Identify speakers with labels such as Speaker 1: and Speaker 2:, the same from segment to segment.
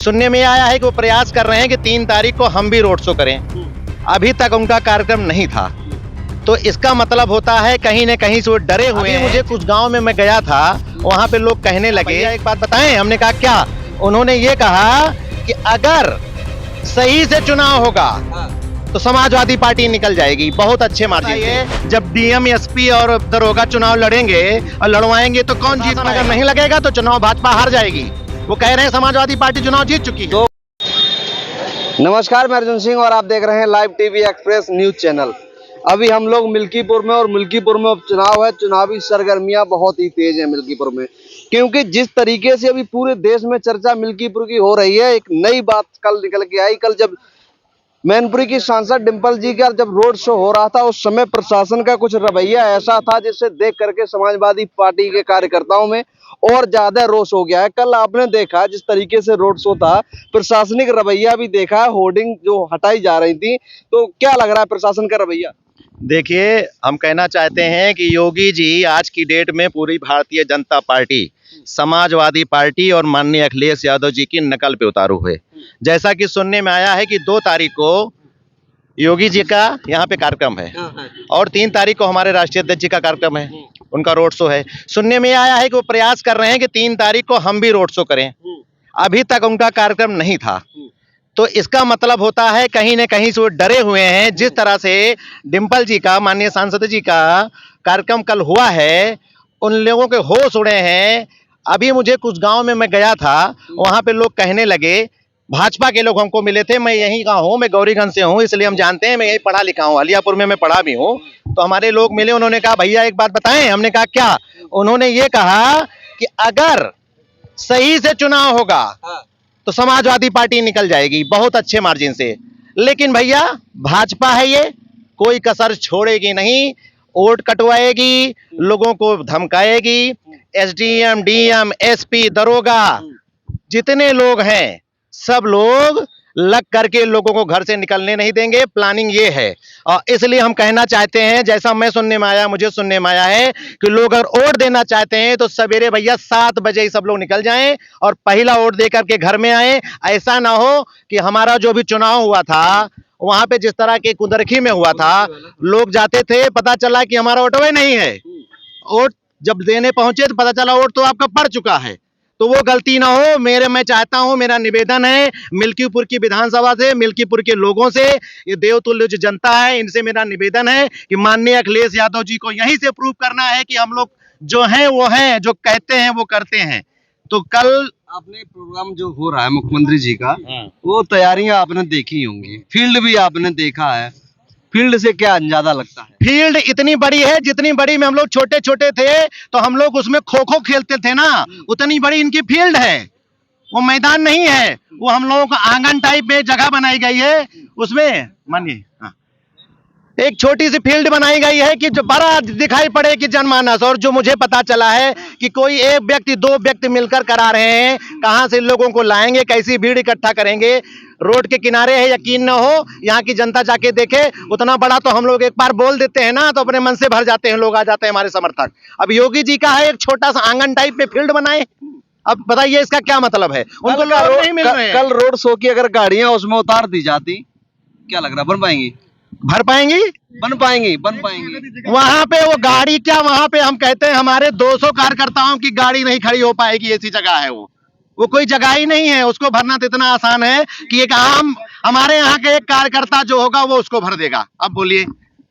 Speaker 1: सुनने में आया है कि वो प्रयास कर रहे हैं कि 3 तारीख को हम भी रोड शो करें। अभी तक उनका कार्यक्रम नहीं था, तो इसका मतलब होता है कहीं न कहीं से वो डरे हुए हैं। मुझे कुछ गांव में मैं गया था, वहां पे लोग कहने लगे, एक बात बताएं, हमने कहा क्या? उन्होंने ये कहा कि अगर सही से चुनाव होगा तो समाजवादी पार्टी निकल जाएगी बहुत अच्छे मार्जिन से। जब डीएम, एसपी और दरोगा चुनाव लड़ेंगे और लड़वाएंगे तो कौन जीत? अगर नहीं लगेगा तो चुनाव भाजपा हार जाएगी। वो कह रहे हैं समाजवादी पार्टी चुनाव जीत चुकी है।
Speaker 2: नमस्कार, मैं अर्जुन सिंह और आप देख रहे हैं live TV express news channel. अभी हम लोग मिल्कीपुर में, और मिल्कीपुर में उपचुनाव है। चुनावी सरगर्मियां बहुत ही तेज है मिल्कीपुर में, क्योंकि जिस तरीके से अभी पूरे देश में चर्चा मिल्कीपुर की हो रही है, एक नई बात कल निकल के आई। कल जब मैनपुरी की सांसद डिंपल जी का जब रोड शो हो रहा था, उस समय प्रशासन का कुछ रवैया ऐसा था जिससे देख करके समाजवादी पार्टी के कार्यकर्ताओं में और ज्यादा रोष हो गया है। कल आपने देखा जिस तरीके से रोड शो था, प्रशासनिक रवैया भी देखा, होर्डिंग जो हटाई जा रही थी। तो क्या लग रहा है प्रशासन का रवैया?
Speaker 1: देखिए, हम कहना चाहते हैं कि योगी जी आज की डेट में पूरी भारतीय जनता पार्टी, समाजवादी पार्टी और माननीय अखिलेश यादव जी की नकल पे उतारू हुए। जैसा कि सुनने में आया है कि 2 तारीख को योगी जी का यहाँ पे कार्यक्रम है और 3 तारीख को हमारे राष्ट्रीय अध्यक्ष जी का कार्यक्रम है, उनका रोड शो है। सुनने में आया है कि वो प्रयास कर रहे हैं कि 3 तारीख को हम भी रोड शो करें। अभी तक उनका कार्यक्रम नहीं था, तो इसका मतलब होता है कहीं न कहीं से वो डरे हुए हैं। जिस तरह से डिंपल जी का, माननीय सांसद जी का कार्यक्रम कल हुआ है, उन लोगों के होश उड़े हैं। अभी मुझे कुछ गांव में मैं गया था, वहां पे लोग कहने लगे, भाजपा के लोग हमको मिले थे। मैं यहीं का हूँ, मैं गौरीगंज से हूँ, इसलिए हम जानते हैं, मैं यहीं पढ़ा लिखा हूँ, अलियापुर में मैं पढ़ा भी हूँ। तो हमारे लोग मिले, उन्होंने कहा भैया एक बात बताएं। हमने कहा क्या? उन्होंने ये कहा कि अगर सही से चुनाव होगा तो समाजवादी पार्टी निकल जाएगी बहुत अच्छे मार्जिन से। लेकिन भैया भाजपा है, ये कोई कसर छोड़ेगी नहीं, वोट कटवाएगी, लोगों को धमकाएगी। एसडीएम, डीएम, एसपी, दरोगा जितने लोग हैं, सब लोग लग करके लोगों को घर से निकलने नहीं देंगे। प्लानिंग ये है, और इसलिए हम कहना चाहते हैं, जैसा मैं सुनने में आया, मुझे सुनने में आया है कि लोग अगर वोट देना चाहते हैं तो सवेरे भैया 7 बजे ही सब लोग निकल जाएं और पहला वोट दे करके घर में आए। ऐसा ना हो कि हमारा जो भी चुनाव हुआ था वहां पे जिस तरह के कुंदरखी में हुआ था, लोग जाते थे, पता चला कि हमारा वोट नहीं है, वोट जब देने पहुंचे तो पता चला वोट तो आपका पड़ चुका है। तो वो गलती ना हो। मैं चाहता हूं, मेरा निवेदन है मिल्कीपुर की विधानसभा से, मिल्कीपुर के लोगों से, ये देवतुल्य जो जनता है, इनसे मेरा निवेदन है कि माननीय अखिलेश यादव जी को यहीं से प्रूव करना है कि हम लोग जो हैं वो हैं, जो कहते हैं वो करते हैं। तो कल
Speaker 2: आपने प्रोग्राम जो हो रहा है मुख्यमंत्री जी का, वो तैयारियां आपने देखी होंगी, फील्ड भी आपने देखा है। फील्ड से क्या अंदाजा लगता है?
Speaker 1: फील्ड इतनी बड़ी है, जितनी बड़ी में हम लोग छोटे छोटे थे तो हम लोग उसमें खो खो खेलते थे ना, उतनी बड़ी इनकी फील्ड है। वो मैदान नहीं है, वो हम लोगों को आंगन टाइप में जगह बनाई गई है। उसमें मानिए एक छोटी सी फील्ड बनाई गई है कि जो बड़ा दिखाई पड़े कि जनमानस। और जो मुझे पता चला है कि कोई एक व्यक्ति, 2 व्यक्ति मिलकर करा रहे हैं, कहां से लोगों को लाएंगे, कैसी भीड़ इकट्ठा करेंगे। रोड के किनारे है, यकीन न हो, यहाँ की जनता जाके देखे। उतना बड़ा तो हम लोग एक बार बोल देते हैं ना तो अपने मन से भर जाते हैं, लोग आ जाते हैं हमारे समर्थक। अब योगी जी का है एक छोटा सा आंगन टाइप में फील्ड बनाए, अब बताइए इसका क्या मतलब है? उनको लोग नहीं मिल रहे हैं।
Speaker 2: कल रोड शो की अगर गाड़ियां उसमें उतार दी जाती, क्या लग रहा है बन पाएंगी?
Speaker 1: भर पाएंगी?
Speaker 2: बन पाएंगी।
Speaker 1: वहां पे वो गाड़ी क्या, वहां पे हम कहते हैं हमारे 200 कार्यकर्ताओं की गाड़ी नहीं खड़ी हो पाएगी, ऐसी जगह है वो कोई जगह ही नहीं है। उसको भरना तो इतना आसान है कि एक आम हमारे यहाँ के एक कार्यकर्ता जो होगा वो उसको भर देगा। अब बोलिए,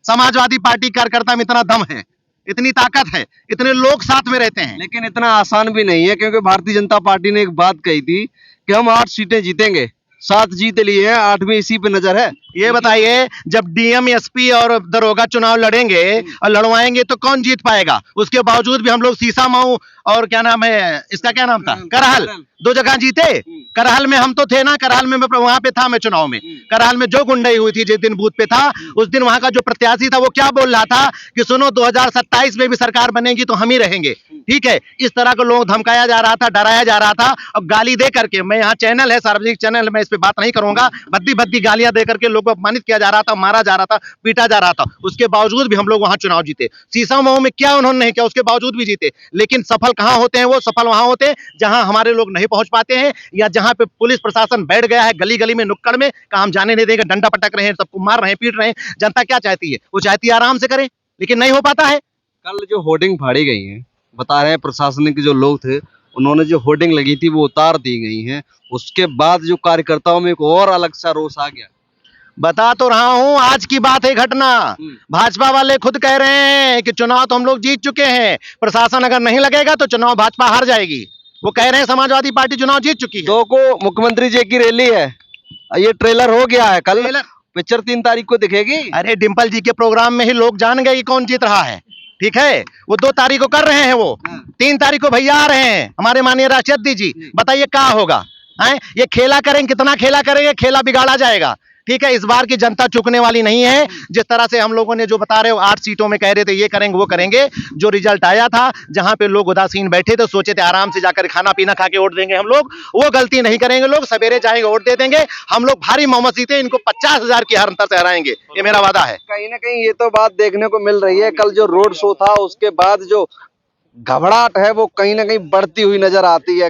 Speaker 1: समाजवादी पार्टी कार्यकर्ता में इतना दम है, इतनी ताकत है, इतने लोग साथ में रहते हैं।
Speaker 2: लेकिन इतना आसान भी नहीं है, क्योंकि भारतीय जनता पार्टी ने एक बात कही थी कि हम 8 सीटें जीतेंगे, 7 जीत लिए हैं, 8वीं इसी पे नजर है।
Speaker 1: ये बताइए, जब डीएम, एसपी और दरोगा चुनाव लड़ेंगे और लड़वाएंगे तो कौन जीत पाएगा? उसके बावजूद भी हम लोग सीसा मऊ और क्या नाम है इसका, क्या नाम था, करहल, 2 जगह जीते। करहल में हम तो थे ना, करहल में मैं वहां पे था, मैं चुनाव में। करहल में जो गुंडाई हुई थी, जिस दिन बूथ पे था, उस दिन वहां का जो प्रत्याशी था वो क्या बोल रहा था कि सुनो 2027 में भी सरकार बनेगी तो हम ही रहेंगे। ठीक है, इस तरह के लोग धमकाया जा रहा था, डराया जा रहा था। अब गाली दे करके, मैं यहाँ चैनल है, सार्वजनिक चैनल, मैं इस पे बात नहीं करूंगा, भद्दी भद्दी गालियां दे करके लोगों को अपमानित किया जा रहा था, मारा जा रहा था, पीटा जा रहा था। उसके बावजूद भी हम लोग वहां चुनाव जीते। शीशा मऊ में क्या उन्होंने नहीं किया, उसके बावजूद भी जीते। लेकिन सफल कहां होते हैं? वो सफल वहां होते हैं जहां हमारे लोग नहीं पहुंच पाते हैं, या जहां पे पुलिस प्रशासन बैठ गया है गली गली में, नुक्कड़ में, कहा हम जाने नहीं देंगे, डंडा पटक रहे हैं, सबको मार रहे हैं, पीट रहे हैं। जनता क्या चाहती है? वो चाहती है आराम से करें, लेकिन नहीं हो पाता है।
Speaker 2: कल जो होर्डिंग फाड़ी गई है, बता रहे हैं प्रशासनिक जो लोग थे उन्होंने जो होर्डिंग लगी थी वो उतार दी गई है। उसके बाद जो कार्यकर्ताओं में एक और अलग सा रोष आ गया।
Speaker 1: बता तो रहा हूं, आज की बात है घटना। भाजपा वाले खुद कह रहे हैं कि चुनाव तो हम लोग जीत चुके हैं, प्रशासन अगर नहीं लगेगा तो चुनाव भाजपा हार जाएगी। वो कह रहे हैं समाजवादी पार्टी चुनाव जीत चुकी है।
Speaker 2: 2 को मुख्यमंत्री जी की रैली है, ये ट्रेलर हो गया है, कल पिक्चर 3 तारीख को दिखेगी।
Speaker 1: अरे डिम्पल जी के प्रोग्राम में ही लोग जान गए कि कौन जीत रहा है। ठीक है, वो 2 तारीख को कर रहे हैं, वो 3 तारीख को भैया आ रहे हैं हमारे माननीय राष्ट्रीय अध्यक्ष जी। बताइए क्या होगा? हैं, ये खेला करेंगे, कितना खेला करेंगे, खेला बिगाड़ा जाएगा। ठीक है, इस बार की जनता चुकने वाली नहीं है। जिस तरह से हम लोगों ने जो बता रहे हो 8 सीटों में कह रहे थे ये करेंगे वो करेंगे, जो रिजल्ट आया था, जहां पे लोग उदासीन बैठे थे, सोचे थे आराम से जाकर खाना पीना खा के वोट देंगे हम लोग, वो गलती नहीं करेंगे। लोग सवेरे जाएंगे, वोट दे देंगे। हम लोग भारी बहुमत से इनको 50,000 की हर अंतर से हराएंगे, ये मेरा वादा है।
Speaker 2: कहीं ना कहीं ये तो बात देखने को मिल रही है, कल जो रोड शो था उसके बाद जो घबराहट है वो कहीं ना कहीं बढ़ती हुई नजर आती है।